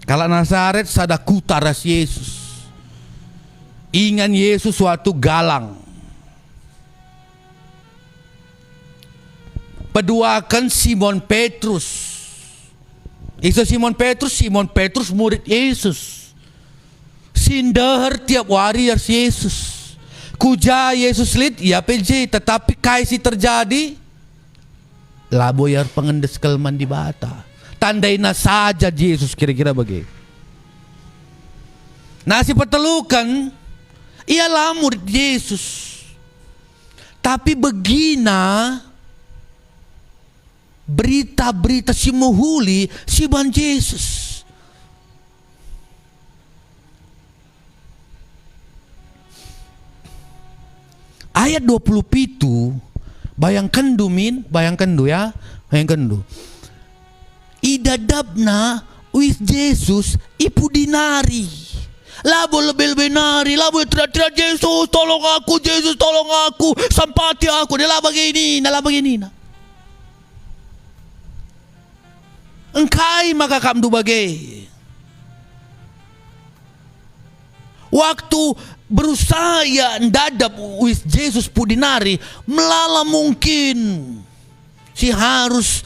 Kalak Nazaret sada kutaras Yesus. Ingan Yesus suatu galang. Peduakan Simon Petrus. Itu Simon Petrus murid Yesus. Sindeher tiap hari Yesus. Kuja Yesus lid ya PJ, tetapi kaisi terjadi labo yar pengendes kelman di bata. Tandaina saja Yesus kira-kira bagi. Nasi petelukan ialah murid Yesus. Tapi begina berita-berita si muhuli si ban Yesus. Ayat 27 bayangkan ya, bayangkan du. Idadabna with Yesus ipu dinari. Labo lebih nari, labo teriak Yesus tolong aku, sampati aku. Dia lah begini. Engkai maka kamdu bagai. Waktu berusaha ya ndadap with Yesus pudinari melala mungkin si harus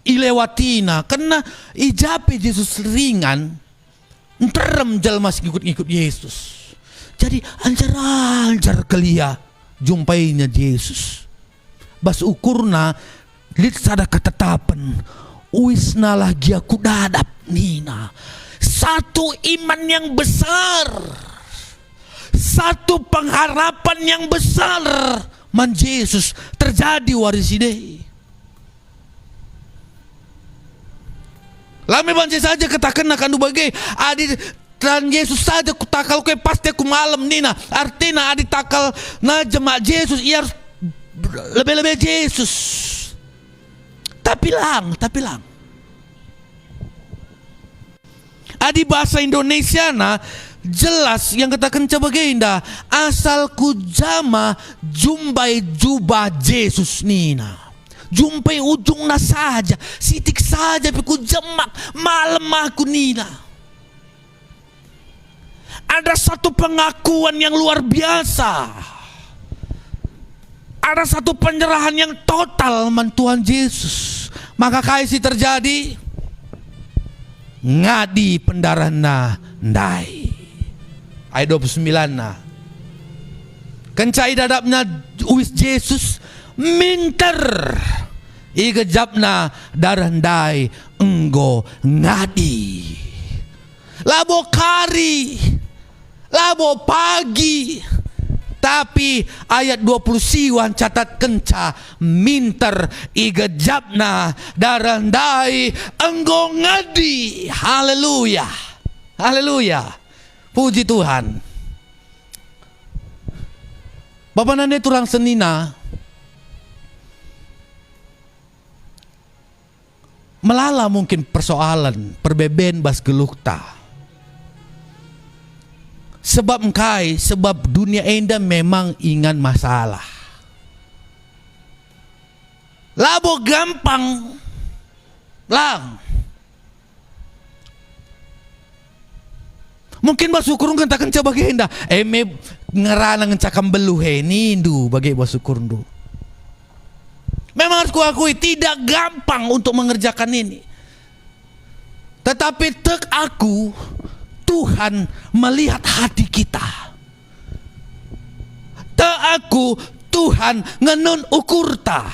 ilewatina karena ijape Yesus ringan enterem jalmas ikut Yesus. Jadi anjar kelia jumpainya Yesus. Bas ukurna lit sada ketetapan uisna lagi aku dadap nina. Satu iman yang besar, satu pengharapan yang besar man Yesus terjadi wariside. Lame banci saja katakan akan dubagai adi dan Yesus saja kutakal kue pasti aku malam nina. Artinya adi takal na jemaat Yesus ia lebih Yesus. Tapi lang. Adi bahasa Indonesia na jelas yang katakan sebagai indah asal ku jama jumpai jubah Yesus nina. Jumpai ujungnya saja, sitik saja ku jemak malam aku nina. Ada satu pengakuan yang luar biasa. Ada satu penyerahan yang total man Tuhan Yesus. Maka kaisi terjadi ngadi pendarana ndai. Ayat 29 na. Kencai dadapnya uis Yesus minter. Igejapna darah ndai enggo ngadi. Labo kari. Labo pagi. Tapi ayat 20 siwan catat kenca minter igejapna darandai enggo ngadi. Haleluya. Haleluya. Puji Tuhan. Bapak nande turang senina melala mungkin persoalan perbeben bas gelukta. Sebab dunia enda memang ingan masalah. Labo gampang lang. Mungkin basukurung katakan coba enda. ngeranang cakam beluhe ni ndu bagi bersyukur ndu. Memang harus kuakui tidak gampang untuk mengerjakan ini. Tetapi tek aku Tuhan melihat hati kita. Tek aku Tuhan ngenun ukurta.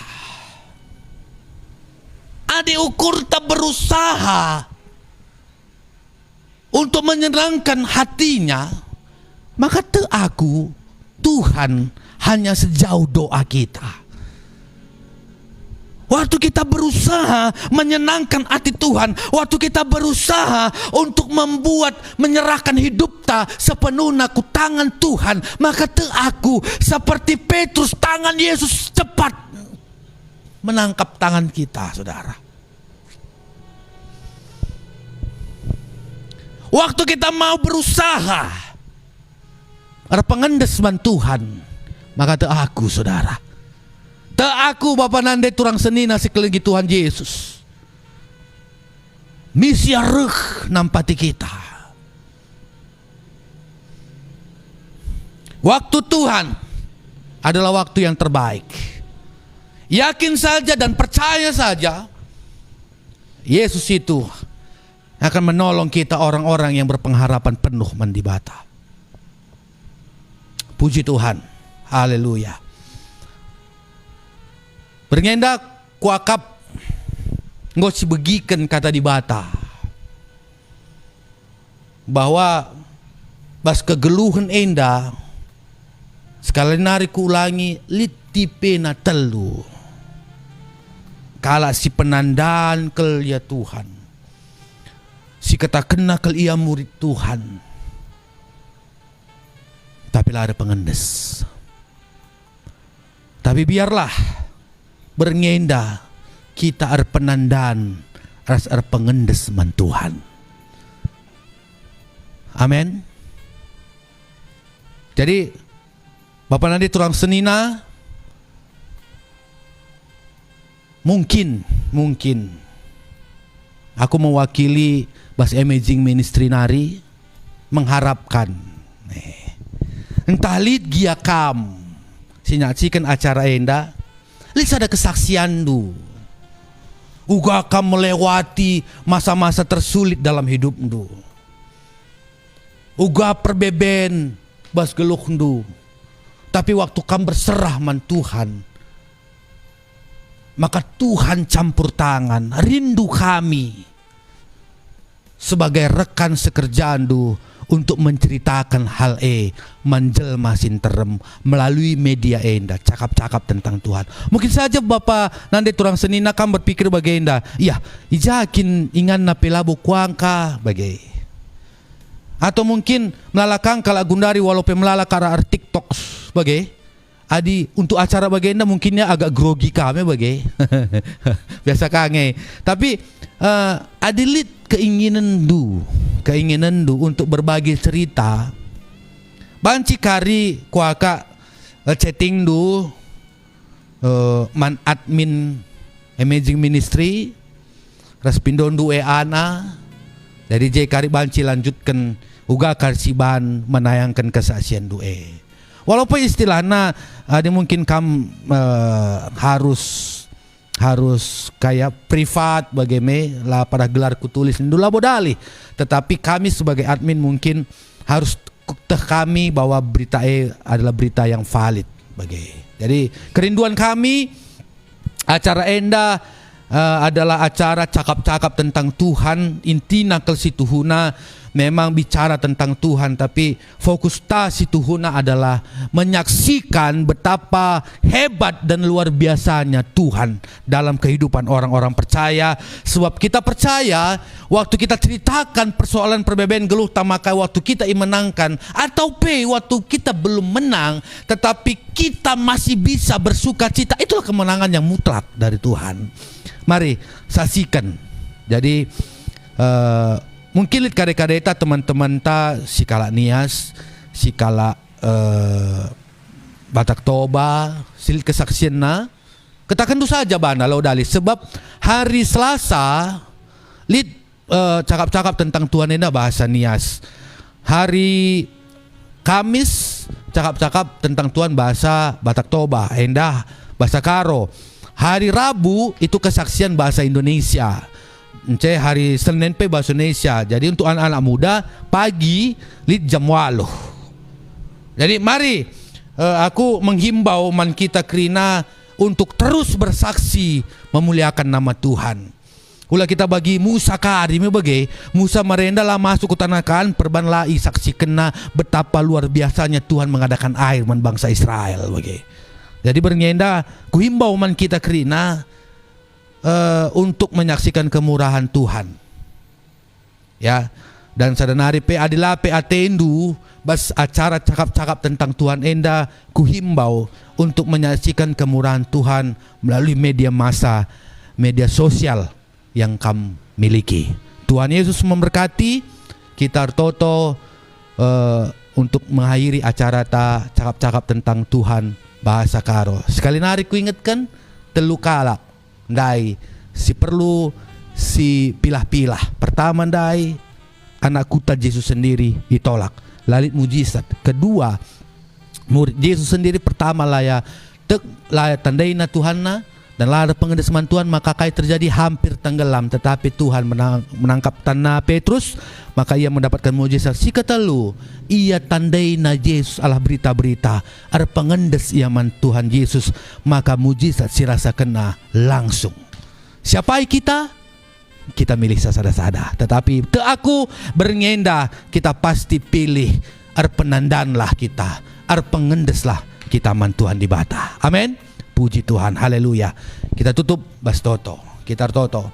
Adi ukurta berusaha untuk menyenangkan hatinya, maka tek aku Tuhan hanya sejauh doa kita. Waktu kita berusaha menyenangkan hati Tuhan, waktu kita berusaha untuk menyerahkan hidup ta sepenuhnya ku tangan Tuhan, maka aku seperti Petrus, tangan Yesus cepat menangkap tangan kita, saudara. Waktu kita mau berusaha ada pengendesman Tuhan, maka aku, saudara. Tak aku Bapa nande turang senina sekeliling Tuhan Yesus. Misi reh nampati kita. Waktu Tuhan adalah waktu yang terbaik. Yakin saja dan percaya saja Yesus itu akan menolong kita, orang-orang yang berpengharapan penuh mendibata. Puji Tuhan. Haleluya. Berngendak kuakap nggak si begikan kata di bata bahwa bas kegeluhan enda sekali nari ku ulangi litipena telu kala si penandaan kel ya Tuhan si kata kena kel ia murid Tuhan tapi lah ada pengendes tapi biarlah berngenda kita penandaan ras pengendes man Tuhan. Amin. Jadi Bapak nanti turang senina mungkin aku mewakili Bas Amazing Ministry nari mengharapkan entah lid giakam sinyaksikan acara enda lihat ada kesaksian du. Uga akan melewati masa-masa tersulit dalam hidup du. Uga perbeben bas geluh du. Tapi waktu kamu berserah man Tuhan, maka Tuhan campur tangan. Rindu kami sebagai rekan sekerjaan du untuk menceritakan hal menjelma sinterem melalui media enda cakap-cakap tentang Tuhan. Mungkin saja Bapak nanti turang senina kan berpikir bagai enda, iya ijakin ingan na pelabu kuangka bagai. Atau mungkin melalakang kala gundari walaupun melalakara TikTok bagai. Adi untuk acara bagai enda mungkinnya agak grogi kami bagai. Biasa kange. Tapi adilit keinginan du untuk berbagi cerita. Banci kari kuaka chatting du man admin Amazing Ministry respindon du ana dari J kari banci lanjutkan uga karsiban menayangkan kesaksian du walaupun istilahnya ada mungkin harus kayak privat bagaimana lah pada gelar kutulis dulu bodali, tetapi kami sebagai admin mungkin harus kami bahwa berita adalah berita yang valid bagai. Jadi kerinduan kami acara enda adalah acara cakap-cakap tentang Tuhan, intina kel situhuna memang bicara tentang Tuhan, tapi fokus ta situhuna adalah menyaksikan betapa hebat dan luar biasanya Tuhan dalam kehidupan orang-orang percaya. Sebab kita percaya waktu kita ceritakan persoalan perbedaan geluh tamakai waktu kita menangkan atau waktu kita belum menang tetapi kita masih bisa bersuka cita, itulah kemenangan yang mutlak dari Tuhan. Mari saksikan. Jadi mungkin lihat kade-kadeta teman-teman ta sikala nias, sikala Batak Toba, silit kesaksian na katakan tu saja bana lo dali sebab hari Selasa lihat cakap-cakap tentang Tuhan enda bahasa nias. Hari Kamis cakap-cakap tentang Tuhan bahasa Batak Toba, Endah bahasa Karo. Hari Rabu itu kesaksian bahasa Indonesia. Hari Senin bahasa Indonesia. Jadi untuk anak-anak muda pagi lid jam 8. Jadi mari aku menghimbau man kita Krina untuk terus bersaksi memuliakan nama Tuhan. Ulah kita bagi Musa kari bagi Musa merenda lah masuk ke tanah Kanaan perban lai saksi kena betapa luar biasanya Tuhan mengadakan air man bangsa Israel bagi. Jadi bernyenda kuhimbau man kita Krina untuk menyaksikan kemurahan Tuhan. Ya. Dan sadanari pe adila pe atendu bas acara cakap-cakap tentang Tuhan enda kuhimbau untuk menyaksikan kemurahan Tuhan melalui media massa, media sosial yang kamu miliki. Tuhan Yesus memberkati kita toto untuk mengakhiri acara cakap-cakap tentang Tuhan bahasa Karo. Sekali nari ku ingatkan telu kalak ndai si perlu si pilah-pilah. Pertama ndai anak kuta Yesus sendiri ditolak, lalit mujizat. Kedua, murid Yesus sendiri pertama laya tandai na Tuhan na dan lada pengedesaman Tuhan maka kai terjadi hampir tenggelam, tetapi Tuhan menangkap tanah Petrus maka ia mendapatkan mujizat. Si ketelu ia tandai na Yesus alah berita-berita ada pengendes iaman Tuhan Yesus maka mujizat si rasa kena langsung. Siapa kita? Kita milih sasada-sada, tetapi te aku bernyenda kita pasti pilih penandanlah kita, pengendeslah kita man Tuhan di bata. Amin. Puji Tuhan, haleluya. Kita tutup bas toto, kita toto.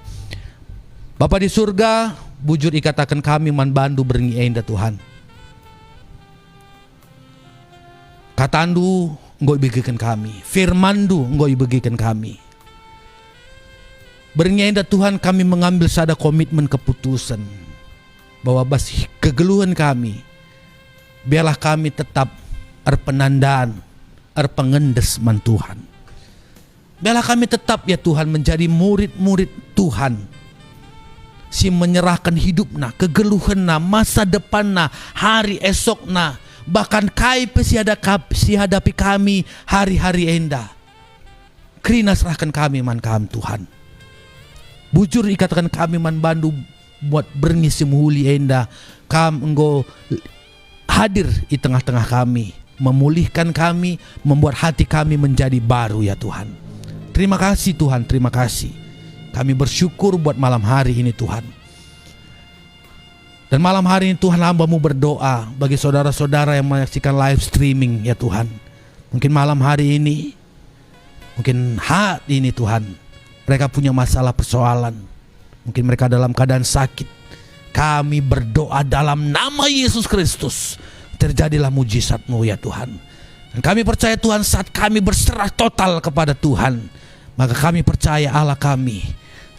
Bapa di surga, bujur ikatakan kami man bandu bernyenda Tuhan. Katandu engkau bagikan kami, firmandu engkau bagikan kami. Bernyenda Tuhan kami mengambil sada komitmen keputusan bahwa bas kegeluhan kami biarlah kami tetap penandaan pengendes man Tuhan. Biarlah kami tetap ya Tuhan menjadi murid-murid Tuhan. Si menyerahkan hidupna, kegeluhanna, masa depanna, hari esokna, bahkan kai si hadapi kami hari-hari enda. Krina serahkan kami man kami Tuhan. Bujur ikatakan kami man bandu buat berngisi muhuli enda. Kam engkau hadir di tengah-tengah kami, memulihkan kami, membuat hati kami menjadi baru ya Tuhan. Terima kasih Tuhan, terima kasih. Kami bersyukur buat malam hari ini Tuhan. Dan malam hari ini Tuhan hamba-Mu berdoa bagi saudara-saudara yang menyaksikan live streaming ya Tuhan. Mungkin malam hari ini, mungkin hari ini Tuhan, mereka punya masalah persoalan. Mungkin mereka dalam keadaan sakit. Kami berdoa dalam nama Yesus Kristus. Terjadilah mujizat-Mu ya Tuhan. Dan kami percaya Tuhan saat kami berserah total kepada Tuhan, maka kami percaya Allah kami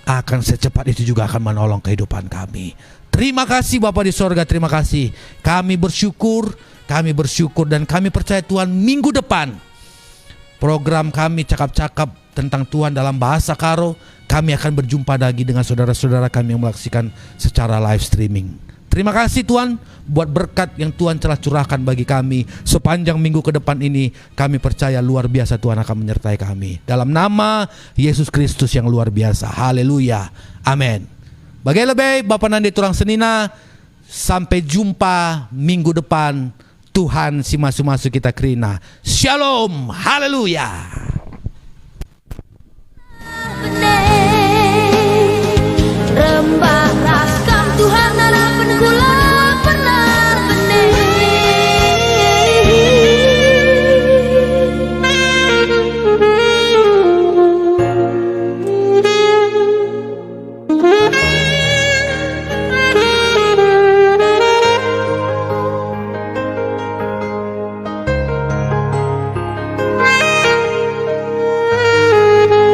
akan secepat itu juga akan menolong kehidupan kami. Terima kasih Bapa di sorga, terima kasih. Kami bersyukur dan kami percaya Tuhan minggu depan program kami cakap-cakap tentang Tuhan dalam bahasa Karo, kami akan berjumpa lagi dengan saudara-saudara kami yang menyaksikan secara live streaming. Terima kasih Tuhan buat berkat yang Tuhan telah curahkan bagi kami sepanjang minggu ke depan ini. Kami percaya luar biasa Tuhan akan menyertai kami. Dalam nama Yesus Kristus yang luar biasa. Haleluya. Amin. Bagai lebih Bapak Nandi Turang Senina. Sampai jumpa minggu depan. Tuhan si masuk-masuk kita Krina. Shalom. Haleluya.